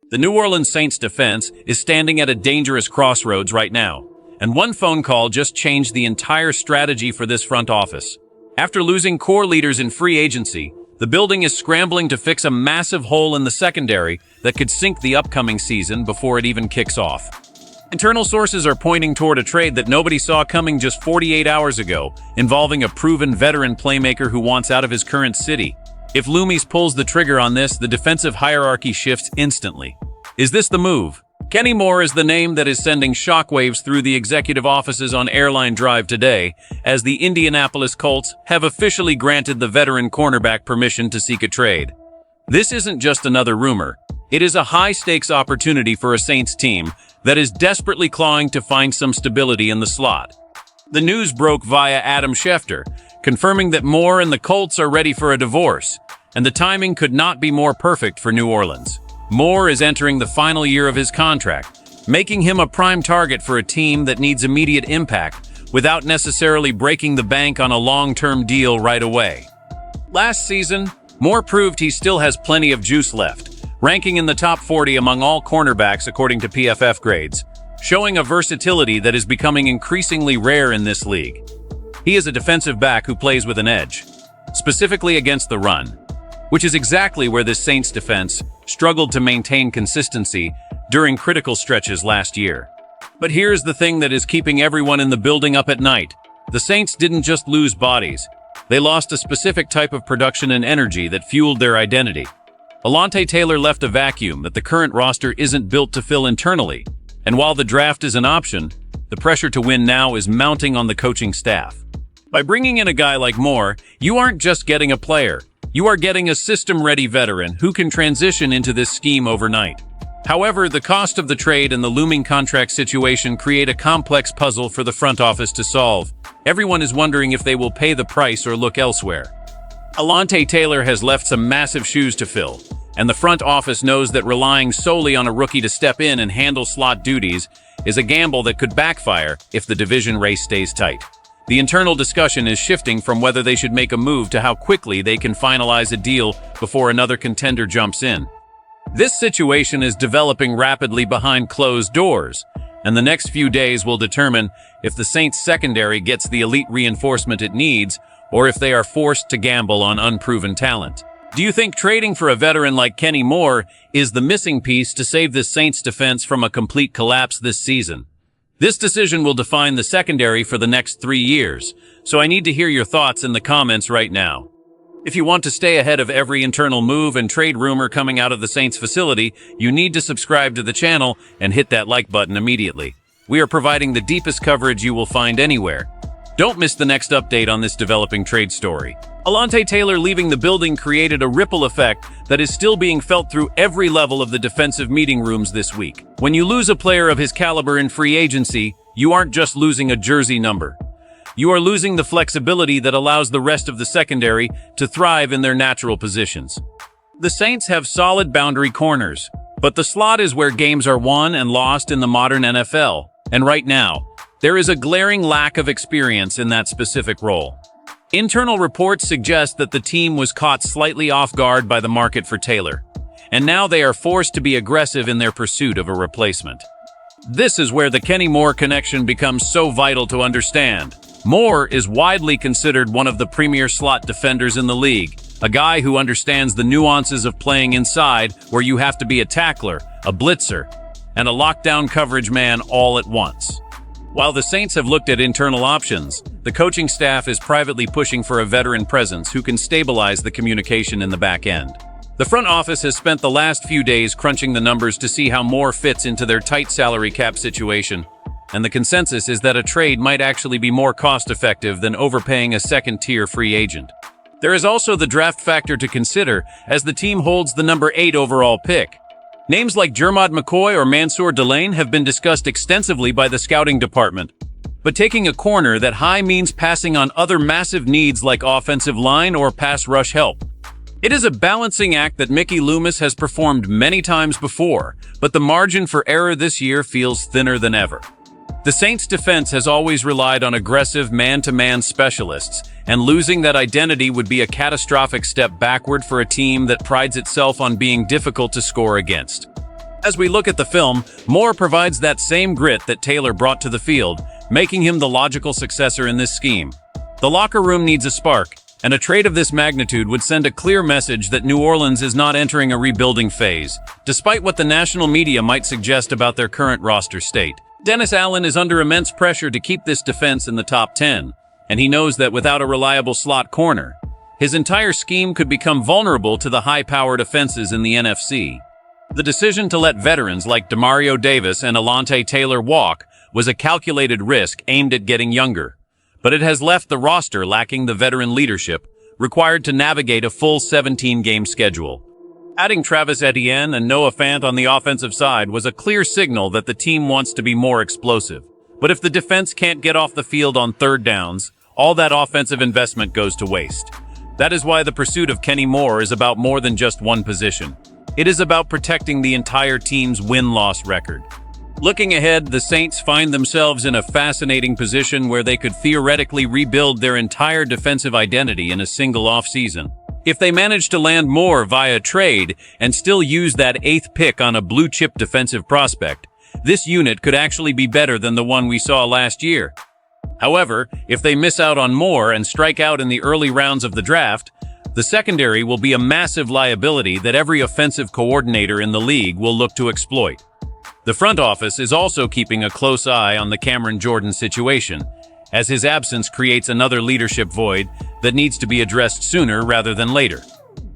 The New Orleans Saints defense is standing at a dangerous crossroads right now, and one phone call just changed the entire strategy for this front office. After losing core leaders in free agency, the building is scrambling to fix a massive hole in the secondary that could sink the upcoming season before it even kicks off. Internal sources are pointing toward a trade that nobody saw coming just 48 hours ago, involving a proven veteran playmaker who wants out of his current city. If Loomis pulls the trigger on this, the defensive hierarchy shifts instantly. Is this the move? Kenny Moore is the name that is sending shockwaves through the executive offices on Airline Drive today, as the Indianapolis Colts have officially granted the veteran cornerback permission to seek a trade. This isn't just another rumor. It is a high-stakes opportunity for a Saints team that is desperately clawing to find some stability in the slot. The news broke via Adam Schefter, confirming that Moore and the Colts are ready for a divorce, and the timing could not be more perfect for New Orleans. Moore is entering the final year of his contract, making him a prime target for a team that needs immediate impact without necessarily breaking the bank on a long-term deal right away. Last season, Moore proved he still has plenty of juice left, ranking in the top 40 among all cornerbacks according to PFF grades, showing a versatility that is becoming increasingly rare in this league. He is a defensive back who plays with an edge, specifically against the run, which is exactly where this Saints defense struggled to maintain consistency during critical stretches last year. But here's the thing that is keeping everyone in the building up at night. The Saints didn't just lose bodies. They lost a specific type of production and energy that fueled their identity. Alontae Taylor left a vacuum that the current roster isn't built to fill internally. And while the draft is an option, the pressure to win now is mounting on the coaching staff. By bringing in a guy like Moore, you aren't just getting a player. You are getting a system-ready veteran who can transition into this scheme overnight. However, the cost of the trade and the looming contract situation create a complex puzzle for the front office to solve. Everyone is wondering if they will pay the price or look elsewhere. Alontae Taylor has left some massive shoes to fill, and the front office knows that relying solely on a rookie to step in and handle slot duties is a gamble that could backfire if the division race stays tight. The internal discussion is shifting from whether they should make a move to how quickly they can finalize a deal before another contender jumps in. This situation is developing rapidly behind closed doors, and the next few days will determine if the Saints secondary gets the elite reinforcement it needs or if they are forced to gamble on unproven talent. Do you think trading for a veteran like Kenny Moore is the missing piece to save this Saints defense from a complete collapse this season? This decision will define the secondary for the next 3 years, so I need to hear your thoughts in the comments right now. If you want to stay ahead of every internal move and trade rumor coming out of the Saints facility, you need to subscribe to the channel and hit that like button immediately. We are providing the deepest coverage you will find anywhere. Don't miss the next update on this developing trade story. Alontae Taylor leaving the building created a ripple effect that is still being felt through every level of the defensive meeting rooms this week. When you lose a player of his caliber in free agency, you aren't just losing a jersey number. You are losing the flexibility that allows the rest of the secondary to thrive in their natural positions. The Saints have solid boundary corners, but the slot is where games are won and lost in the modern NFL. And right now, there is a glaring lack of experience in that specific role. Internal reports suggest that the team was caught slightly off guard by the market for Taylor, and now they are forced to be aggressive in their pursuit of a replacement. This is where the Kenny Moore connection becomes so vital to understand. Moore is widely considered one of the premier slot defenders in the league, a guy who understands the nuances of playing inside, where you have to be a tackler, a blitzer, and a lockdown coverage man all at once. While the Saints have looked at internal options, the coaching staff is privately pushing for a veteran presence who can stabilize the communication in the back end. The front office has spent the last few days crunching the numbers to see how Moore fits into their tight salary cap situation, and the consensus is that a trade might actually be more cost-effective than overpaying a second-tier free agent. There is also the draft factor to consider, as the team holds the number 8 overall pick. Names like Jermod McCoy or Mansour Delane have been discussed extensively by the scouting department. But taking a corner that high means passing on other massive needs like offensive line or pass rush help. It is a balancing act that Mickey Loomis has performed many times before, but the margin for error this year feels thinner than ever. The Saints' defense has always relied on aggressive man-to-man specialists, and losing that identity would be a catastrophic step backward for a team that prides itself on being difficult to score against. As we look at the film, Moore provides that same grit that Taylor brought to the field, making him the logical successor in this scheme. The locker room needs a spark, and a trade of this magnitude would send a clear message that New Orleans is not entering a rebuilding phase, despite what the national media might suggest about their current roster state. Dennis Allen is under immense pressure to keep this defense in the top 10, and he knows that without a reliable slot corner, his entire scheme could become vulnerable to the high-powered offenses in the NFC. The decision to let veterans like Demario Davis and Alontae Taylor walk was a calculated risk aimed at getting younger, but it has left the roster lacking the veteran leadership required to navigate a full 17-game schedule. Adding Travis Etienne and Noah Fant on the offensive side was a clear signal that the team wants to be more explosive. But if the defense can't get off the field on third downs, all that offensive investment goes to waste. That is why the pursuit of Kenny Moore is about more than just one position. It is about protecting the entire team's win-loss record. Looking ahead, the Saints find themselves in a fascinating position where they could theoretically rebuild their entire defensive identity in a single offseason. If they manage to land Moore via trade and still use that 8th pick on a blue-chip defensive prospect, this unit could actually be better than the one we saw last year. However, if they miss out on Moore and strike out in the early rounds of the draft, the secondary will be a massive liability that every offensive coordinator in the league will look to exploit. The front office is also keeping a close eye on the Cameron Jordan situation, as his absence creates another leadership void that needs to be addressed sooner rather than later.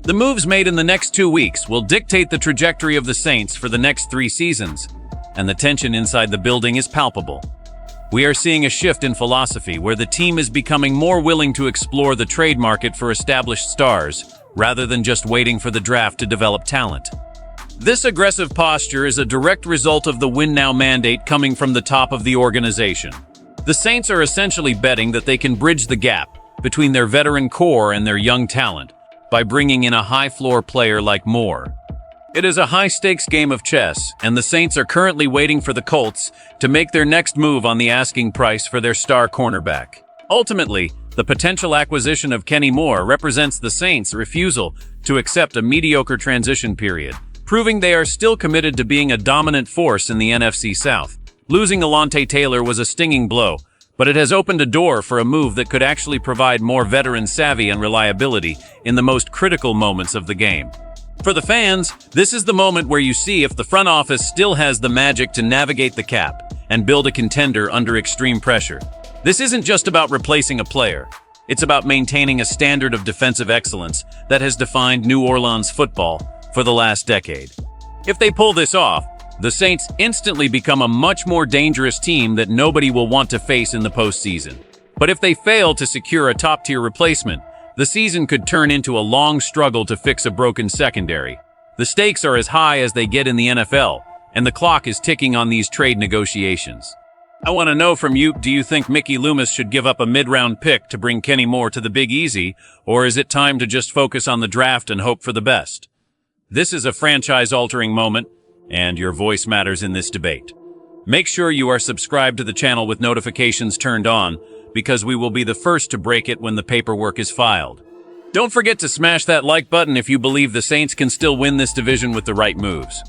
The moves made in the next 2 weeks will dictate the trajectory of the Saints for the next 3 seasons, and the tension inside the building is palpable. We are seeing a shift in philosophy where the team is becoming more willing to explore the trade market for established stars, rather than just waiting for the draft to develop talent. This aggressive posture is a direct result of the win-now mandate coming from the top of the organization. The Saints are essentially betting that they can bridge the gap between their veteran core and their young talent by bringing in a high-floor player like Moore. It is a high-stakes game of chess, and the Saints are currently waiting for the Colts to make their next move on the asking price for their star cornerback. Ultimately, the potential acquisition of Kenny Moore represents the Saints' refusal to accept a mediocre transition period, proving they are still committed to being a dominant force in the NFC South. Losing Alontae Taylor was a stinging blow, but it has opened a door for a move that could actually provide more veteran savvy and reliability in the most critical moments of the game. For the fans, this is the moment where you see if the front office still has the magic to navigate the cap and build a contender under extreme pressure. This isn't just about replacing a player. It's about maintaining a standard of defensive excellence that has defined New Orleans football for the last decade. If they pull this off, the Saints instantly become a much more dangerous team that nobody will want to face in the postseason. But if they fail to secure a top-tier replacement, the season could turn into a long struggle to fix a broken secondary. The stakes are as high as they get in the NFL, and the clock is ticking on these trade negotiations. I want to know from you, do you think Mickey Loomis should give up a mid-round pick to bring Kenny Moore to the Big Easy, or is it time to just focus on the draft and hope for the best? This is a franchise-altering moment, and your voice matters in this debate. Make sure you are subscribed to the channel with notifications turned on, because we will be the first to break it when the paperwork is filed. Don't forget to smash that like button if you believe the Saints can still win this division with the right moves.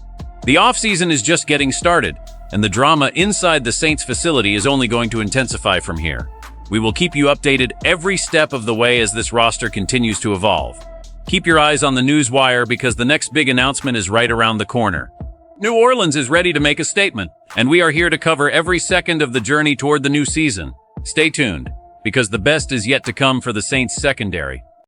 The offseason is just getting started, and the drama inside the Saints facility is only going to intensify from here. We will keep you updated every step of the way as this roster continues to evolve. Keep your eyes on the newswire because the next big announcement is right around the corner. New Orleans is ready to make a statement, and we are here to cover every second of the journey toward the new season. Stay tuned, because the best is yet to come for the Saints secondary.